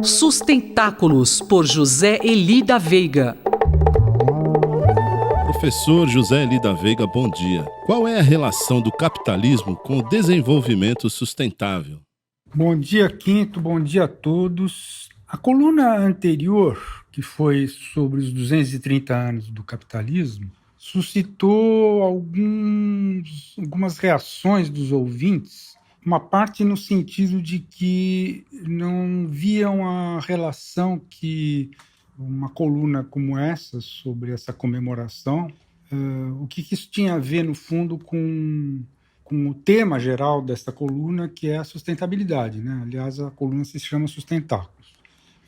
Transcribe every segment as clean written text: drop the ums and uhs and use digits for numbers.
Sustentáculos, por José Eli da Veiga. Professor José Eli da Veiga, bom dia. Qual é a relação do capitalismo com o desenvolvimento sustentável? Bom dia, Quinto. Bom dia a todos. A coluna anterior, que foi sobre os 230 anos do capitalismo, suscitou algumas reações dos ouvintes, uma parte no sentido de que não viam a relação que uma coluna como essa, sobre essa comemoração, o que isso tinha a ver, no fundo, com o tema geral desta coluna, que é a sustentabilidade, né? Aliás, a coluna se chama Sustentáculos.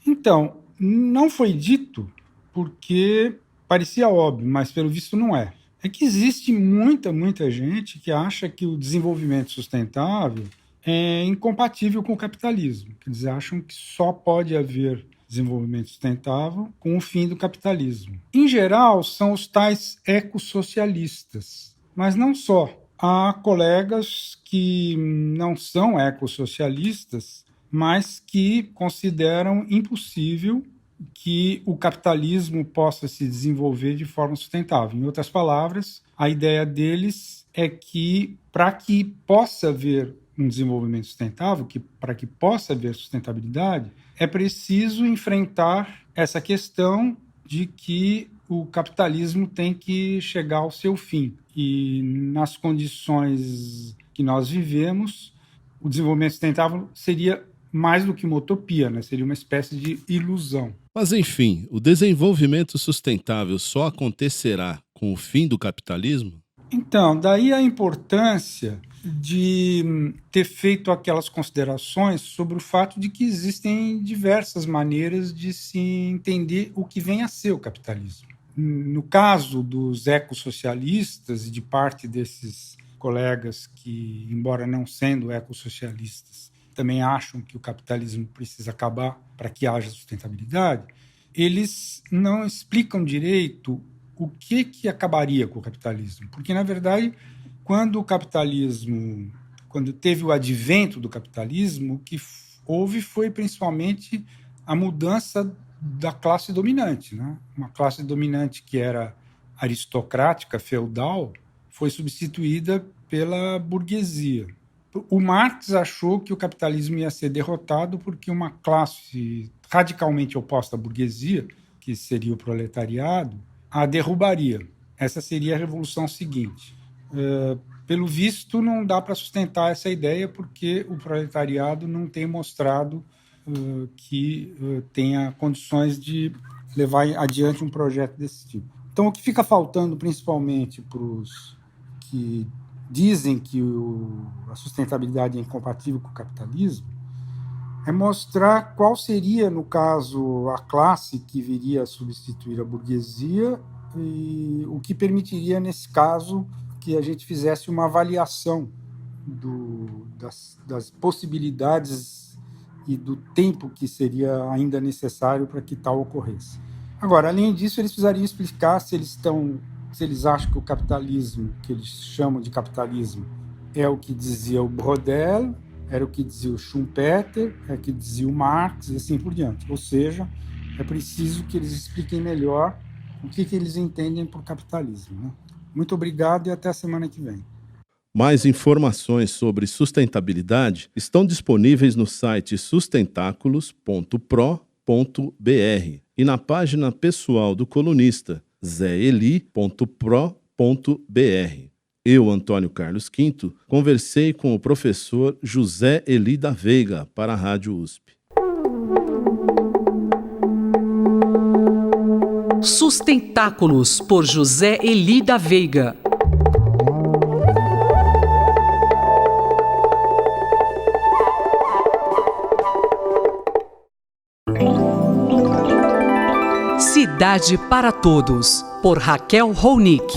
Então, não foi dito porque parecia óbvio, mas pelo visto não é. É que existe muita gente que acha que o desenvolvimento sustentável é incompatível com o capitalismo. Eles acham que só pode haver desenvolvimento sustentável com o fim do capitalismo. Em geral, são os tais ecossocialistas, mas não só. Há colegas que não são ecossocialistas, mas que consideram impossível que o capitalismo possa se desenvolver de forma sustentável. Em outras palavras, a ideia deles é que, para que possa haver um desenvolvimento sustentável, para que possa haver sustentabilidade, é preciso enfrentar essa questão de que o capitalismo tem que chegar ao seu fim. E nas condições que nós vivemos, o desenvolvimento sustentável seria mais do que uma utopia, né? Seria uma espécie de ilusão. Mas, enfim, o desenvolvimento sustentável só acontecerá com o fim do capitalismo? Então, daí a importância de ter feito aquelas considerações sobre o fato de que existem diversas maneiras de se entender o que vem a ser o capitalismo. No caso dos ecossocialistas e de parte desses colegas que, embora não sendo ecossocialistas, também acham que o capitalismo precisa acabar para que haja sustentabilidade, eles não explicam direito o que acabaria com o capitalismo. Porque, na verdade, quando teve o advento do capitalismo, o que houve foi principalmente a mudança da classe dominante, né? Uma classe dominante que era aristocrática, feudal, foi substituída pela burguesia. O Marx achou que o capitalismo ia ser derrotado porque uma classe radicalmente oposta à burguesia, que seria o proletariado, a derrubaria. Essa seria a revolução seguinte. Pelo visto, não dá para sustentar essa ideia porque o proletariado não tem mostrado que tenha condições de levar adiante um projeto desse tipo. Então, o que fica faltando principalmente para os que dizem que a sustentabilidade é incompatível com o capitalismo é mostrar qual seria, no caso, a classe que viria a substituir a burguesia e o que permitiria, nesse caso, que a gente fizesse uma avaliação das possibilidades e do tempo que seria ainda necessário para que tal ocorresse. Agora, além disso, eles precisariam explicar se eles acham que o capitalismo, que eles chamam de capitalismo, é o que dizia o Brodel, era o que dizia o Schumpeter, é o que dizia o Marx e assim por diante. Ou seja, é preciso que eles expliquem melhor o que eles entendem por capitalismo, né? Muito obrigado e até a semana que vem. Mais informações sobre sustentabilidade estão disponíveis no site sustentáculos.pro.br e na página pessoal do colunista zeeli.pro.br. Eu, Antônio Carlos Quinto, conversei com o professor José Eli da Veiga para a Rádio USP. Sustentáculos, por José Eli da Veiga. Cidade para Todos, por Raquel Ronick.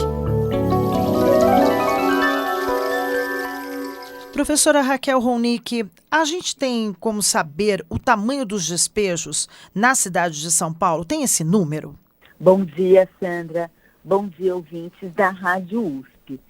Professora Raquel Ronick, a gente tem como saber o tamanho dos despejos na cidade de São Paulo? Tem esse número? Bom dia, Sandra. Bom dia, ouvintes da Rádio USP.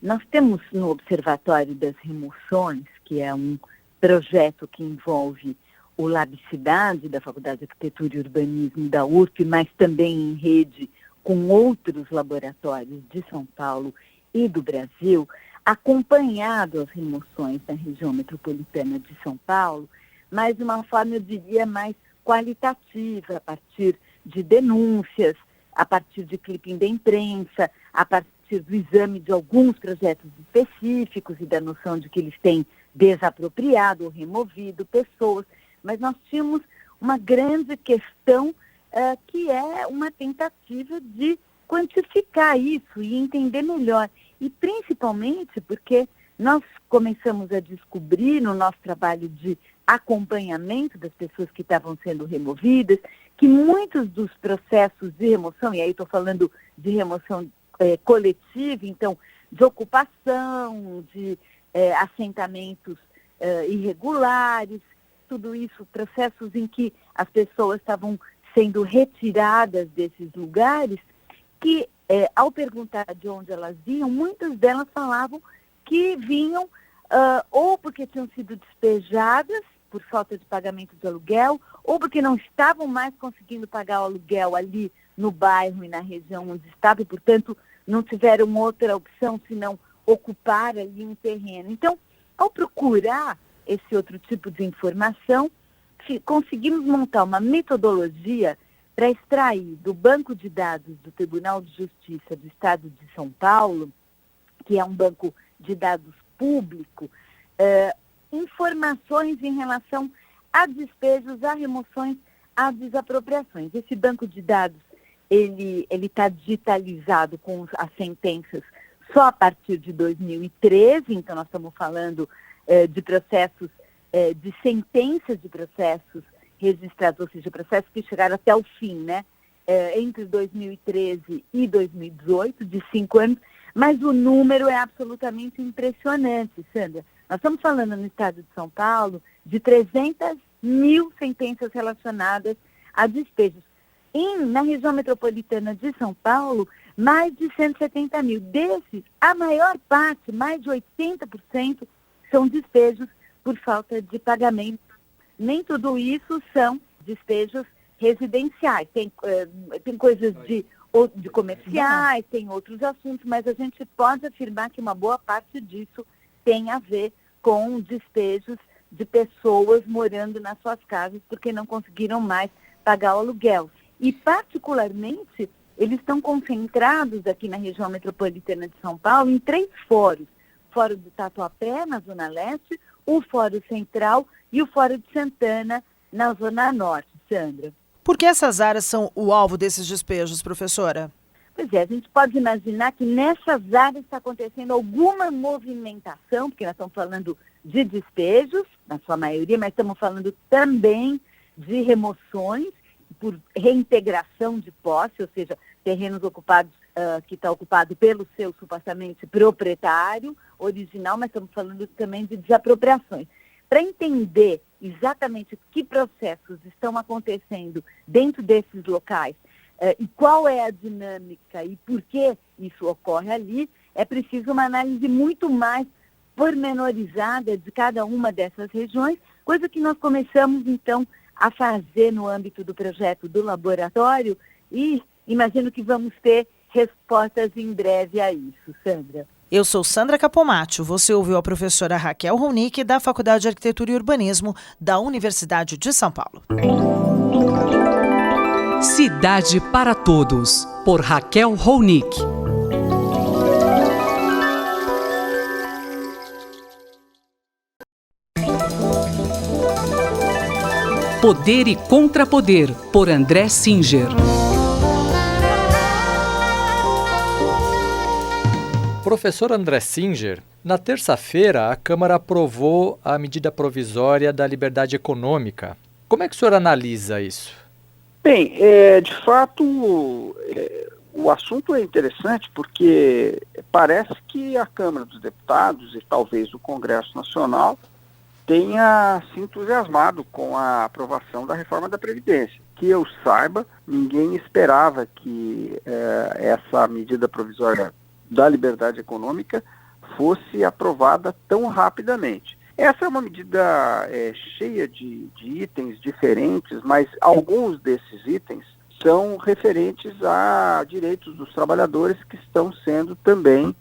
Nós temos no Observatório das Remoções, que é um projeto que envolve o Lab Cidade, da Faculdade de Arquitetura e Urbanismo da USP, mas também em rede com outros laboratórios de São Paulo e do Brasil, acompanhado as remoções na região metropolitana de São Paulo, mas de uma forma, eu diria, mais qualitativa, a partir de denúncias, a partir de clipping da imprensa, a partir do exame de alguns projetos específicos e da noção de que eles têm desapropriado ou removido pessoas. Mas nós tínhamos uma grande questão que é uma tentativa de quantificar isso e entender melhor. E principalmente porque nós começamos a descobrir no nosso trabalho de acompanhamento das pessoas que estavam sendo removidas, que muitos dos processos de remoção, e aí estou falando de remoção coletiva, então de ocupação, de assentamentos irregulares, tudo isso, processos em que as pessoas estavam sendo retiradas desses lugares, que ao perguntar de onde elas vinham, muitas delas falavam que vinham ou porque tinham sido despejadas por falta de pagamento de aluguel, ou porque não estavam mais conseguindo pagar o aluguel ali no bairro e na região onde estavam, e, portanto, não tiveram outra opção senão ocupar ali um terreno. Então, ao procurar esse outro tipo de informação, conseguimos montar uma metodologia para extrair do banco de dados do Tribunal de Justiça do Estado de São Paulo, que é um banco de dados público, informações em relação a despejos, a remoções, a desapropriações. Esse banco de dados, ele está digitalizado com as sentenças só a partir de 2013, então nós estamos falando de processos, de sentenças de processos registrados, ou seja, processos que chegaram até o fim, né? Entre 2013 e 2018, de 5 anos, mas o número é absolutamente impressionante, Sandra. Nós estamos falando no estado de São Paulo de 300 mil sentenças relacionadas a despejos. Na região metropolitana de São Paulo, mais de 170 mil. Desses, a maior parte, mais de 80%, são despejos por falta de pagamento. Nem tudo isso são despejos residenciais. Tem coisas de comerciais, tem outros assuntos, mas a gente pode afirmar que uma boa parte disso tem a ver com despejos de pessoas morando nas suas casas porque não conseguiram mais pagar o aluguel. E, particularmente, eles estão concentrados aqui na região metropolitana de São Paulo em 3 fóruns. O Fórum do Tatuapé, na Zona Leste, o Fórum Central e o Fórum de Santana, na Zona Norte, Sandra. Por que essas áreas são o alvo desses despejos, professora? Pois é, a gente pode imaginar que nessas áreas está acontecendo alguma movimentação, porque nós estamos falando de despejos, na sua maioria, mas estamos falando também de remoções por reintegração de posse, ou seja, terrenos ocupados que está ocupado pelo seu supostamente proprietário original, mas estamos falando também de desapropriações. Para entender exatamente que processos estão acontecendo dentro desses locais, e qual é a dinâmica e por que isso ocorre ali, é preciso uma análise muito mais pormenorizada de cada uma dessas regiões, coisa que nós começamos, então, a fazer no âmbito do projeto do laboratório e imagino que vamos ter respostas em breve a isso, Sandra. Eu sou Sandra Capomatto. Você ouviu a professora Raquel Ronick, da Faculdade de Arquitetura e Urbanismo da Universidade de São Paulo. Cidade para Todos, por Raquel Ronick. Poder e Contrapoder, por André Singer. Professor André Singer, na terça-feira a Câmara aprovou a medida provisória da liberdade econômica. Como é que o senhor analisa isso? Bem, de fato, o assunto é interessante porque parece que a Câmara dos Deputados e talvez o Congresso Nacional tenha se entusiasmado com a aprovação da reforma da Previdência. Que eu saiba, ninguém esperava que essa medida provisória da liberdade econômica fosse aprovada tão rapidamente. Essa é uma medida cheia de itens diferentes, mas alguns desses itens são referentes a direitos dos trabalhadores que estão sendo também,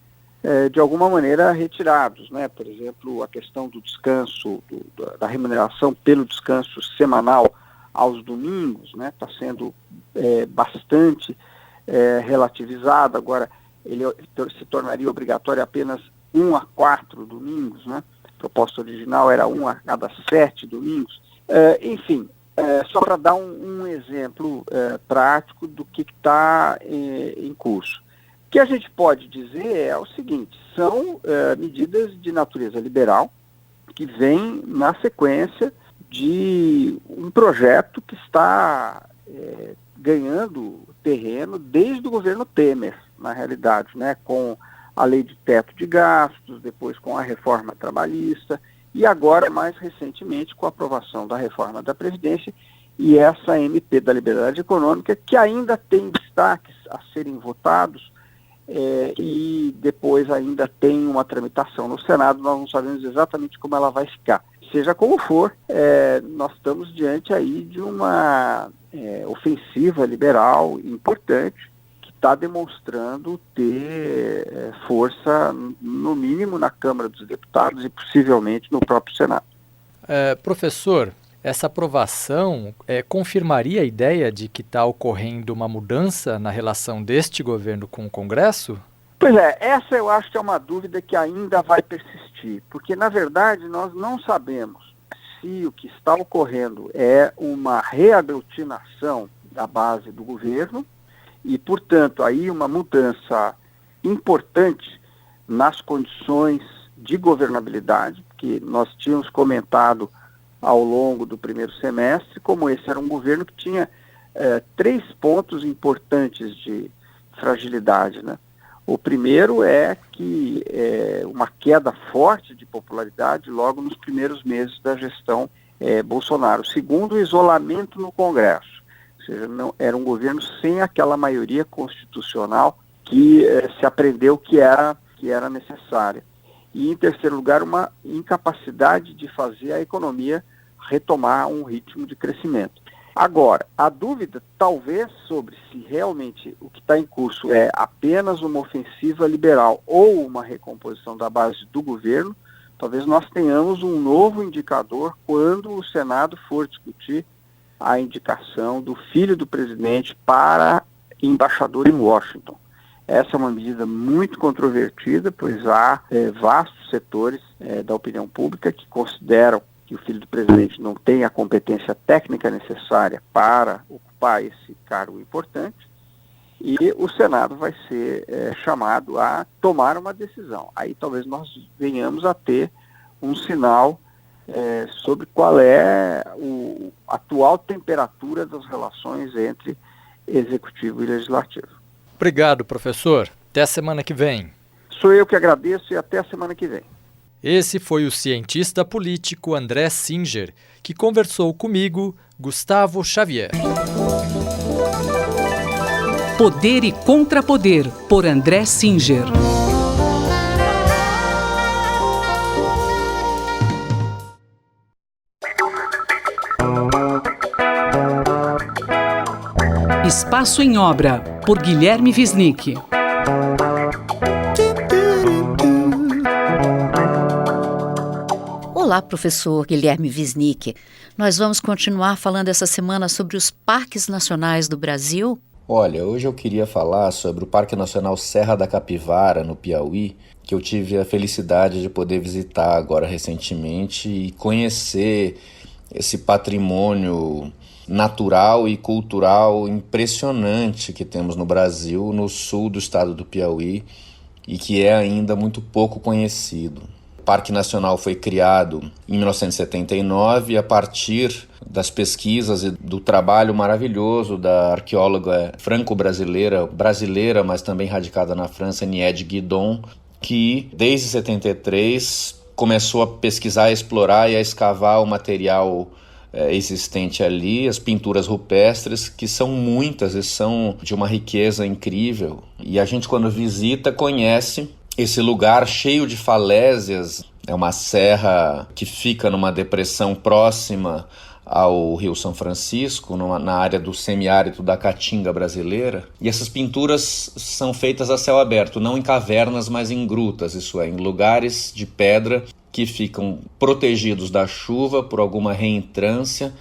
de alguma maneira, retirados, né? Por exemplo, a questão do descanso, da remuneração pelo descanso semanal aos domingos, né? Está sendo bastante relativizado. Agora, ele se tornaria obrigatório apenas 1 a 4 domingos, né? A proposta original era 1 a cada 7 domingos. Enfim, só para dar um exemplo prático do que está em curso. O que a gente pode dizer é o seguinte: são medidas de natureza liberal que vêm na sequência de um projeto que está ganhando terreno desde o governo Temer, na realidade, né, com a lei de teto de gastos, depois com a reforma trabalhista e agora, mais recentemente, com a aprovação da reforma da Previdência e essa MP da Liberdade Econômica, que ainda tem destaques a serem votados e depois ainda tem uma tramitação no Senado. Nós não sabemos exatamente como ela vai ficar. Seja como for, nós estamos diante aí de uma ofensiva liberal importante que está demonstrando ter força, no mínimo, na Câmara dos Deputados e possivelmente no próprio Senado. Professor, essa aprovação confirmaria a ideia de que está ocorrendo uma mudança na relação deste governo com o Congresso? Pois essa eu acho que é uma dúvida que ainda vai persistir, porque, na verdade, nós não sabemos se o que está ocorrendo é uma reaglutinação da base do governo e, portanto, aí uma mudança importante nas condições de governabilidade, que nós tínhamos comentado ao longo do primeiro semestre, como esse era um governo que tinha 3 pontos importantes de fragilidade, né? O primeiro é que uma queda forte de popularidade logo nos primeiros meses da gestão Bolsonaro. O segundo, o isolamento no Congresso. Ou seja, não, era um governo sem aquela maioria constitucional que se aprendeu que era necessária. E, em terceiro lugar, uma incapacidade de fazer a economia retomar um ritmo de crescimento. Agora, a dúvida talvez sobre se realmente o que está em curso é apenas uma ofensiva liberal ou uma recomposição da base do governo, talvez nós tenhamos um novo indicador quando o Senado for discutir a indicação do filho do presidente para embaixador em Washington. Essa é uma medida muito controvertida, pois há vastos setores da opinião pública que consideram que o filho do presidente não tem a competência técnica necessária para ocupar esse cargo importante, e o Senado vai ser chamado a tomar uma decisão. Aí talvez nós venhamos a ter um sinal sobre qual é a atual temperatura das relações entre executivo e legislativo. Obrigado, professor. Até a semana que vem. Sou eu que agradeço e até a semana que vem. Esse foi o cientista político André Singer, que conversou comigo, Gustavo Xavier. Poder e Contrapoder, por André Singer. Espaço em Obra, por Guilherme Wisnik. Olá, professor Guilherme Wisnik. Nós vamos continuar falando essa semana sobre os parques nacionais do Brasil. Olha, hoje eu queria falar sobre o Parque Nacional Serra da Capivara, no Piauí, que eu tive a felicidade de poder visitar agora recentemente e conhecer esse patrimônio natural e cultural impressionante que temos no Brasil, no sul do estado do Piauí, e que é ainda muito pouco conhecido. O Parque Nacional foi criado em 1979 a partir das pesquisas e do trabalho maravilhoso da arqueóloga franco-brasileira, mas também radicada na França, Niede Guidon, que desde 73 começou a pesquisar, a explorar e a escavar o material existente ali, as pinturas rupestres, que são muitas e são de uma riqueza incrível. E a gente, quando visita, conhece esse lugar cheio de falésias É uma serra que fica numa depressão próxima ao Rio São Francisco, na área do semiárido da Caatinga brasileira. E essas pinturas são feitas a céu aberto, não em cavernas, mas em grutas, isso é, em lugares de pedra que ficam protegidos da chuva por alguma reentrância,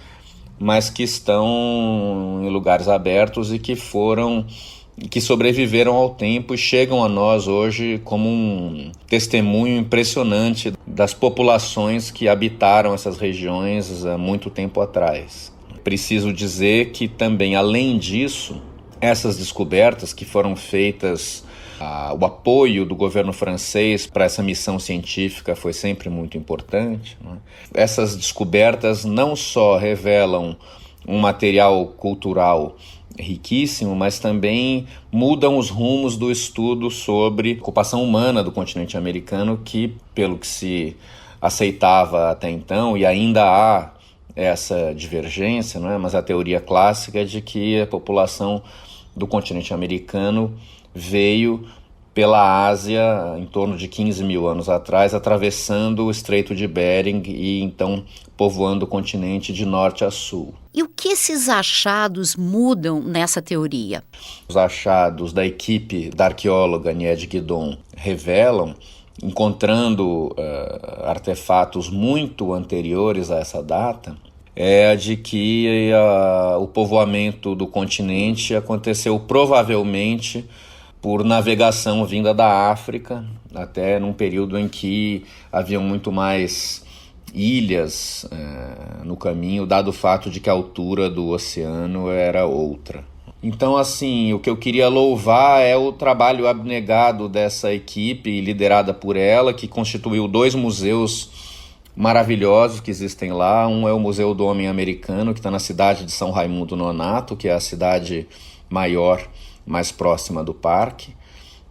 mas que estão em lugares abertos e que sobreviveram ao tempo e chegam a nós hoje como um testemunho impressionante das populações que habitaram essas regiões há muito tempo atrás. Preciso dizer que também, além disso, essas descobertas que foram feitas, o apoio do governo francês para essa missão científica foi sempre muito importante, né? Essas descobertas não só revelam um material cultural riquíssimo, mas também mudam os rumos do estudo sobre a ocupação humana do continente americano, que, pelo que se aceitava até então, e ainda há essa divergência, não é? Mas a teoria clássica é de que a população do continente americano veio pela Ásia em torno de 15 mil anos atrás, atravessando o Estreito de Bering e então povoando o continente de norte a sul. E o que esses achados mudam nessa teoria? Os achados da equipe da arqueóloga Nied Guidon revelam, encontrando artefatos muito anteriores a essa data, é a de que o povoamento do continente aconteceu provavelmente por navegação vinda da África, até num período em que haviam muito mais ilhas no caminho, dado o fato de que a altura do oceano era outra. Então, assim, o que eu queria louvar é o trabalho abnegado dessa equipe, liderada por ela, que constituiu 2 museus maravilhosos que existem lá. Um é o Museu do Homem Americano, que está na cidade de São Raimundo Nonato, que é a cidade maior, mais próxima do parque,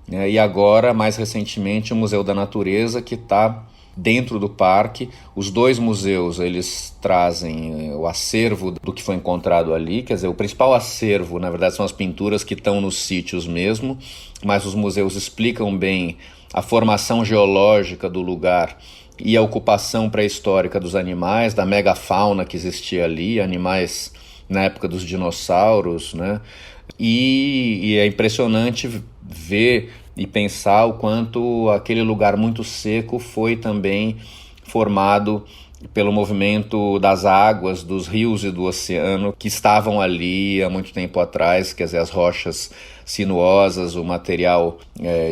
né? E agora, mais recentemente, o Museu da Natureza, que está dentro do parque. Os 2 museus, eles trazem o acervo do que foi encontrado ali, quer dizer, o principal acervo, na verdade, são as pinturas que estão nos sítios mesmo, mas os museus explicam bem a formação geológica do lugar e a ocupação pré-histórica dos animais, da megafauna que existia ali, animais na época dos dinossauros, né? E é impressionante ver e pensar o quanto aquele lugar muito seco foi também formado pelo movimento das águas, dos rios e do oceano que estavam ali há muito tempo atrás, quer dizer, as rochas sinuosas, o material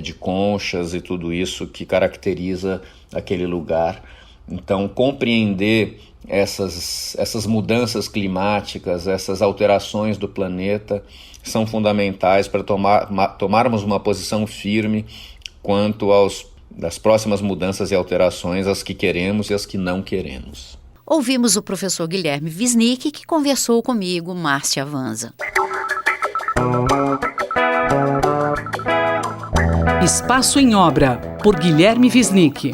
de conchas e tudo isso que caracteriza aquele lugar. Então, compreender essas mudanças climáticas, essas alterações do planeta são fundamentais para tomarmos uma posição firme quanto das próximas mudanças e alterações, as que queremos e as que não queremos. Ouvimos o professor Guilherme Wisnik, que conversou comigo, Márcia Vanza. Espaço em Obra, por Guilherme Wisnik.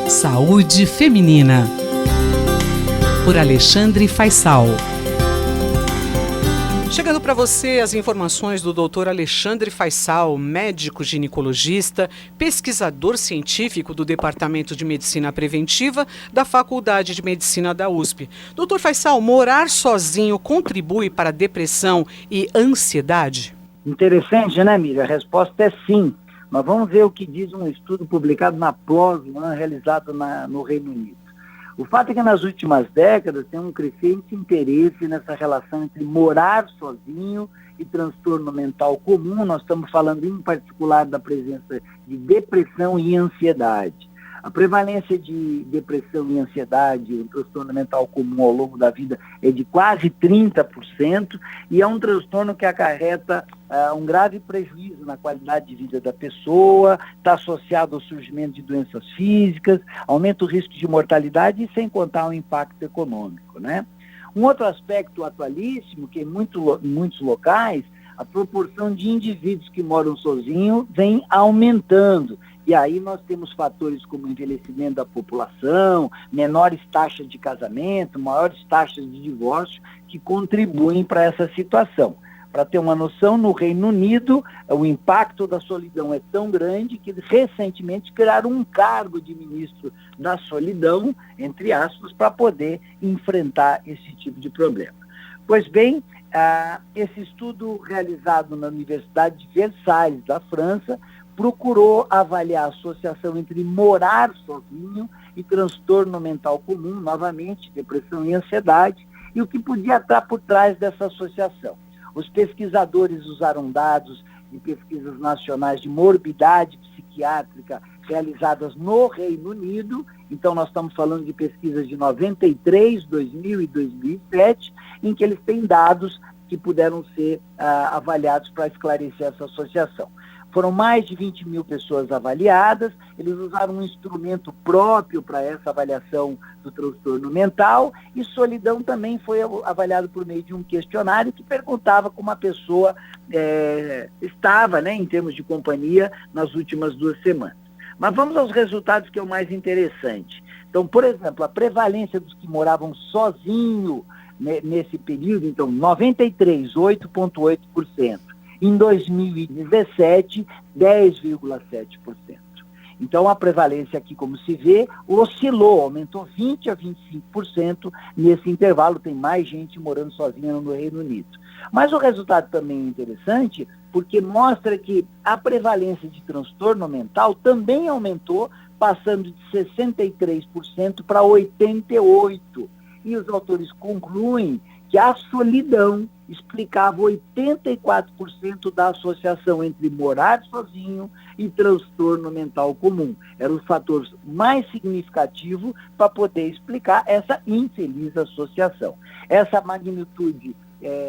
Saúde Feminina, por Alexandre Faisal. Chegando para você as informações do Dr. Alexandre Faisal, médico ginecologista, pesquisador científico do Departamento de Medicina Preventiva da Faculdade de Medicina da USP. Dr. Faisal, morar sozinho contribui para a depressão e ansiedade? Interessante, né, Miriam? A resposta é sim. Mas vamos ver o que diz um estudo publicado na PLOS, realizado no Reino Unido. O fato é que nas últimas décadas tem um crescente interesse nessa relação entre morar sozinho e transtorno mental comum. Nós estamos falando em particular da presença de depressão e ansiedade. A prevalência de depressão e ansiedade, o transtorno mental comum ao longo da vida é de quase 30% e é um transtorno que acarreta um grave prejuízo na qualidade de vida da pessoa, está associado ao surgimento de doenças físicas, aumenta o risco de mortalidade e sem contar o impacto econômico, né? Um outro aspecto atualíssimo, que em muitos locais, a proporção de indivíduos que moram sozinhos vem aumentando. E aí nós temos fatores como envelhecimento da população, menores taxas de casamento, maiores taxas de divórcio, que contribuem para essa situação. Para ter uma noção, no Reino Unido, o impacto da solidão é tão grande que recentemente criaram um cargo de ministro da solidão, entre aspas, para poder enfrentar esse tipo de problema. Pois bem, esse estudo realizado na Universidade de Versailles, da França, procurou avaliar a associação entre morar sozinho e transtorno mental comum, novamente, depressão e ansiedade, e o que podia estar por trás dessa associação. Os pesquisadores usaram dados de pesquisas nacionais de morbidade psiquiátrica realizadas no Reino Unido, então nós estamos falando de pesquisas de 93, 2000 e 2007, em que eles têm dados que puderam ser avaliados para esclarecer essa associação. Foram mais de 20 mil pessoas avaliadas, eles usaram um instrumento próprio para essa avaliação do transtorno mental, e solidão também foi avaliado por meio de um questionário que perguntava como a pessoa estava, né, em termos de companhia nas últimas 2 semanas. Mas vamos aos resultados, que é o mais interessante. Então, por exemplo, a prevalência dos que moravam sozinho nesse período, então 93, 8,8%. Em 2017, 10,7%. Então, a prevalência aqui, como se vê, oscilou, aumentou 20% a 25% nesse intervalo. Tem mais gente morando sozinha no Reino Unido. Mas o resultado também é interessante, porque mostra que a prevalência de transtorno mental também aumentou, passando de 63% para 88%. E os autores concluem que a solidão explicava 84% da associação entre morar sozinho e transtorno mental comum. Era o fator mais significativo para poder explicar essa infeliz associação. Essa magnitude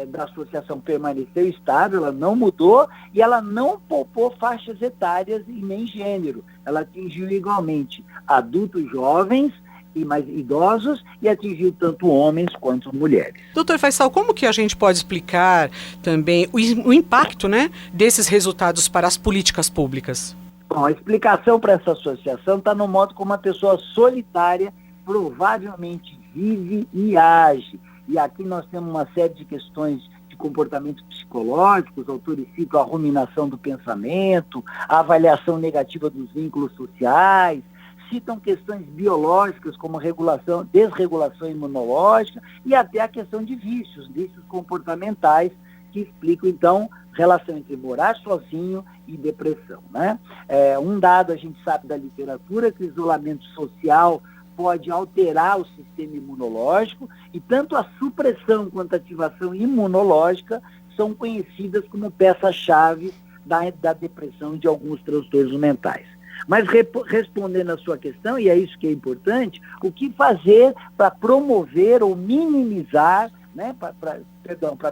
da associação permaneceu estável, ela não mudou e ela não poupou faixas etárias e nem gênero. Ela atingiu igualmente adultos jovens e mais idosos, e atingiu tanto homens quanto mulheres. Doutor Faisal, como que a gente pode explicar também o impacto, né, desses resultados para as políticas públicas? Bom, a explicação para essa associação está no modo como a pessoa solitária provavelmente vive e age. E aqui nós temos uma série de questões de comportamento psicológico, os autores citam a ruminação do pensamento, a avaliação negativa dos vínculos sociais, citam questões biológicas como desregulação imunológica e até a questão de vícios comportamentais, que explicam, então, relação entre morar sozinho e depressão, né? Um dado a gente sabe da literatura, que o isolamento social pode alterar o sistema imunológico, e tanto a supressão quanto a ativação imunológica são conhecidas como peças-chave da depressão e de alguns transtornos mentais. Mas respondendo à sua questão, e é isso que é importante, o que fazer para promover ou minimizar, né, para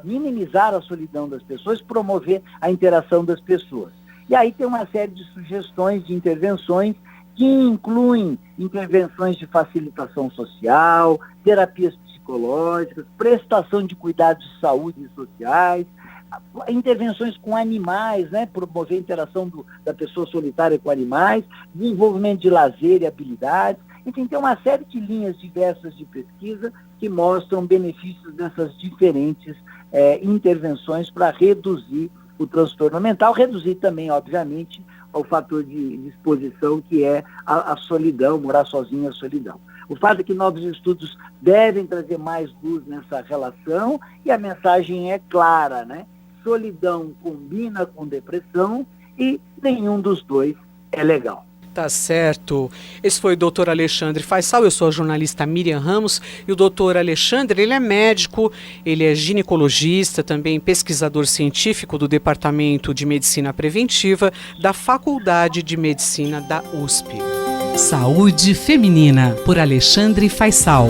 minimizar a solidão das pessoas, promover a interação das pessoas. E aí tem uma série de sugestões, de intervenções, que incluem intervenções de facilitação social, terapias psicológicas, prestação de cuidados de saúde sociais, intervenções com animais, né, promover a interação da pessoa solitária com animais, desenvolvimento de lazer e habilidades. Enfim, tem uma série de linhas diversas de pesquisa que mostram benefícios dessas diferentes intervenções para reduzir o transtorno mental, reduzir também, obviamente, o fator de exposição, que é a solidão, morar sozinho, a solidão. O fato é que novos estudos devem trazer mais luz nessa relação, e a mensagem é clara, né? Solidão combina com depressão e nenhum dos dois é legal. Tá certo. Esse foi o doutor Alexandre Faisal, eu sou a jornalista Miriam Ramos, e o doutor Alexandre, ele é médico, ele é ginecologista, também pesquisador científico do Departamento de Medicina Preventiva da Faculdade de Medicina da USP. Saúde Feminina, por Alexandre Faisal.